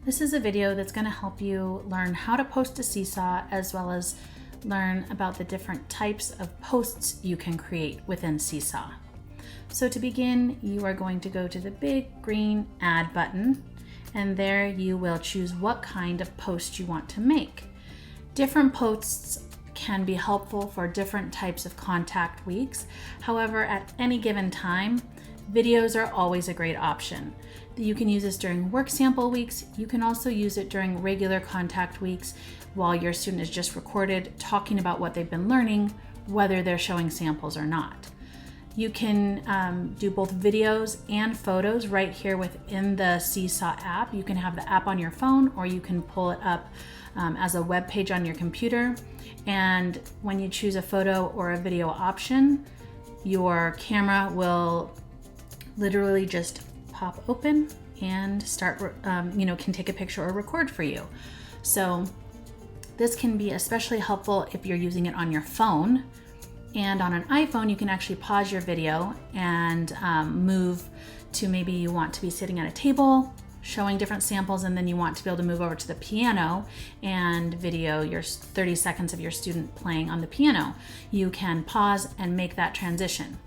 This is a video that's going to help you learn how to post to Seesaw, as well as learn about the different types of posts you can create within Seesaw. So to begin, you are going to go to the big green add button, and there you will choose what kind of post you want to make. Different posts can be helpful for different types of contact weeks. However, at any given time, videos are always a great option. You can use this during work sample weeks. You can also use it during regular contact weeks while your student is just recorded talking about what they've been learning, whether they're showing samples or not. You can do both videos and photos right here within the Seesaw app. You can have the app on your phone, or you can pull it up as a web page on your computer. And when you choose a photo or a video option, your camera will literally just pop open and start, can take a picture or record for you. So this can be especially helpful if you're using it on your phone. And on an iPhone, you can actually pause your video and move to, maybe you want to be sitting at a table showing different samples, and then you want to be able to move over to the piano and video your 30 seconds of your student playing on the piano. You can pause and make that transition.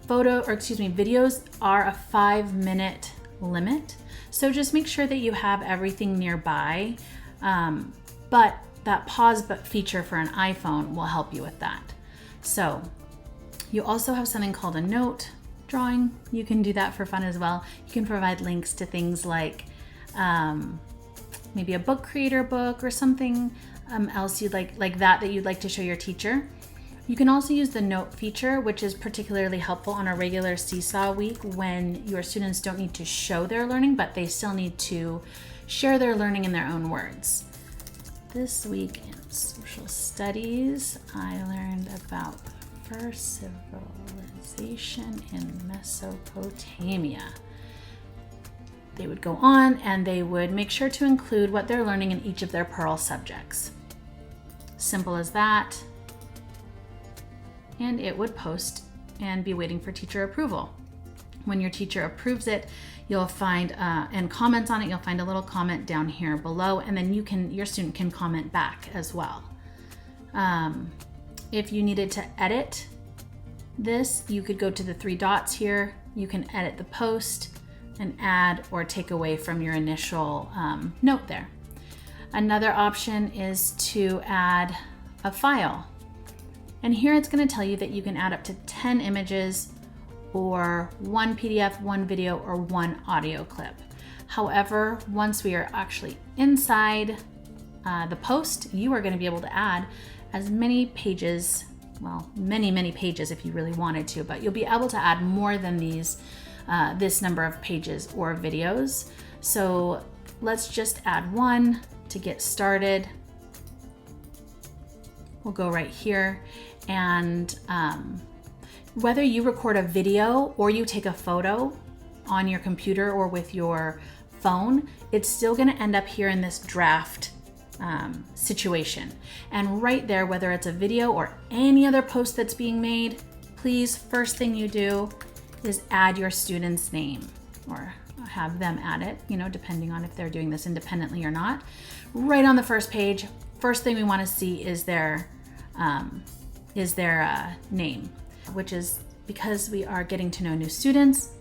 Videos are a 5-minute limit, so just make sure that you have everything nearby. But that pause feature for an iPhone will help you with that. So you also have something called a note drawing. You can do that for fun as well. You can provide links to things like maybe a book creator book or something else you'd like that you'd like to show your teacher. You can also use the note feature, which is particularly helpful on a regular Seesaw week when your students don't need to show their learning, but they still need to share their learning in their own words. This week in social studies, I learned about the first civilization in Mesopotamia. They would go on and they would make sure to include what they're learning in each of their Pearl subjects. Simple as that. And it would post and be waiting for teacher approval. When your teacher approves it, you'll find and comments on it, you'll find a little comment down here below, and then your student can comment back as well. If you needed to edit this, you could go to the 3 dots here. You can edit the post and add or take away from your initial note there. Another option is to add a file. And here it's going to tell you that you can add up to 10 images or 1 PDF, 1 video, or 1 audio clip. However, once we are actually inside the post, you are going to be able to add as many pages, well, many pages if you really wanted to, but you'll be able to add more than this number of pages or videos. So let's just add 1 to get started. We'll go right here, and whether you record a video or you take a photo on your computer or with your phone, it's still going to end up here in this draft situation. And right there, whether it's a video or any other post that's being made, please, first thing you do is add your student's name, or have them add it, depending on if they're doing this independently or not. Right on the first page, first thing we want to see is their name, which is because we are getting to know new students.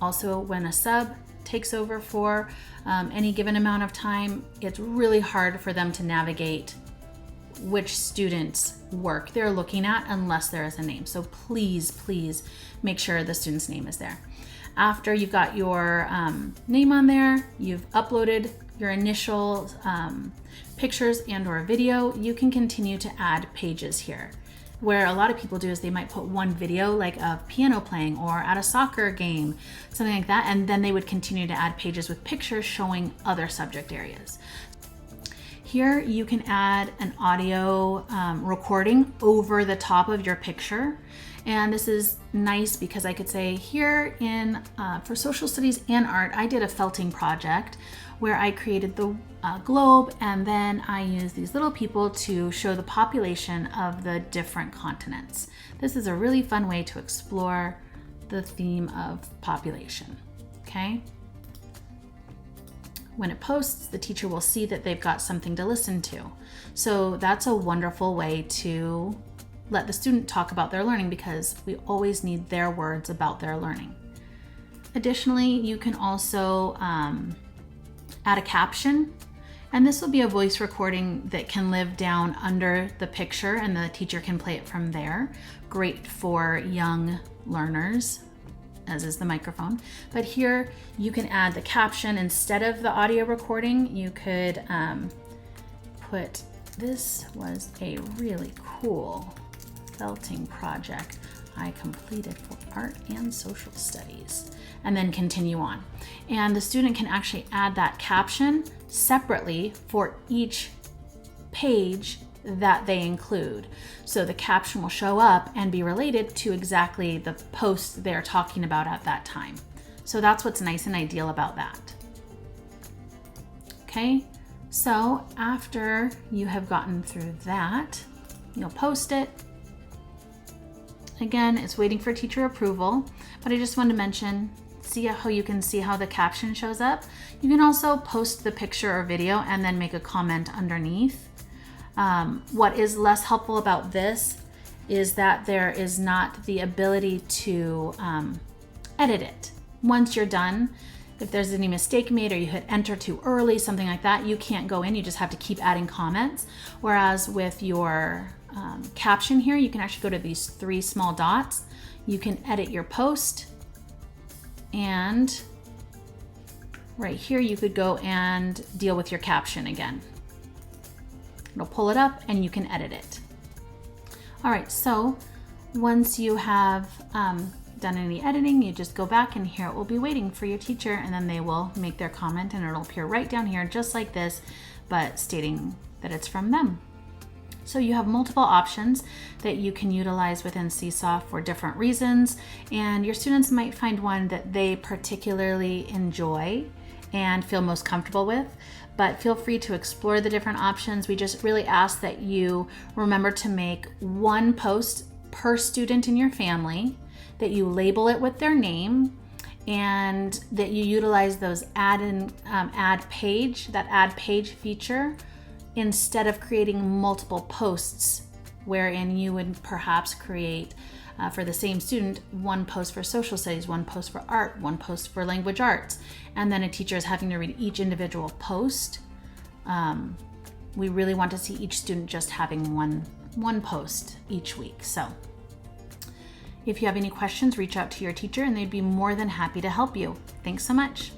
Also, when a sub takes over for any given amount of time, it's really hard for them to navigate which student's work they're looking at unless there is a name. So please make sure the student's name is there. After you've got your name on there, you've uploaded your initial pictures and or video, you can continue to add pages here. Where a lot of people do is they might put 1 video, like of piano playing or at a soccer game, something like that, and then they would continue to add pages with pictures showing other subject areas. Here you can add an audio recording over the top of your picture. And this is nice because I could say here for social studies and art, I did a felting project where I created the globe, and then I used these little people to show the population of the different continents. This is a really fun way to explore the theme of population, okay? when it posts, the teacher will see that they've got something to listen to. So that's a wonderful way to let the student talk about their learning, because we always need their words about their learning. Additionally, you can also add a caption, and this will be a voice recording that can live down under the picture and the teacher can play it from there. Great for young learners, as is the microphone. But here you can add the caption instead of the audio recording. You could put, "This was a really cool felting project I completed for art and social studies," and then continue on. And the student can actually add that caption separately for each page that they include. So the caption will show up and be related to exactly the post they're talking about at that time. So that's what's nice and ideal about that. Okay, so after you have gotten through that, you'll post it. Again, it's waiting for teacher approval, but I just wanted to mention, see how you can see how the caption shows up. You can also post the picture or video and then make a comment underneath. What is less helpful about this is that there is not the ability to edit it. Once you're done, if there's any mistake made or you hit enter too early, something like that, you can't go in, you just have to keep adding comments. Whereas with your caption here, you can actually go to these 3 small dots. You can edit your post, and right here you could go and deal with your caption again. It'll pull it up and you can edit it. All right, so once you have done any editing, you just go back and here it will be waiting for your teacher, and then they will make their comment and it'll appear right down here just like this, but stating that it's from them. So you have multiple options that you can utilize within Seesaw for different reasons, and your students might find one that they particularly enjoy and feel most comfortable with, but feel free to explore the different options. We just really ask that you remember to make 1 post per student in your family, that you label it with their name, and that you utilize those add page feature instead of creating multiple posts, wherein you would perhaps create for the same student 1 post for social studies, 1 post for art, 1 post for language arts, and then a teacher is having to read each individual post. We really want to see each student just having one post each week. So if you have any questions, reach out to your teacher and they'd be more than happy to help you. Thanks so much.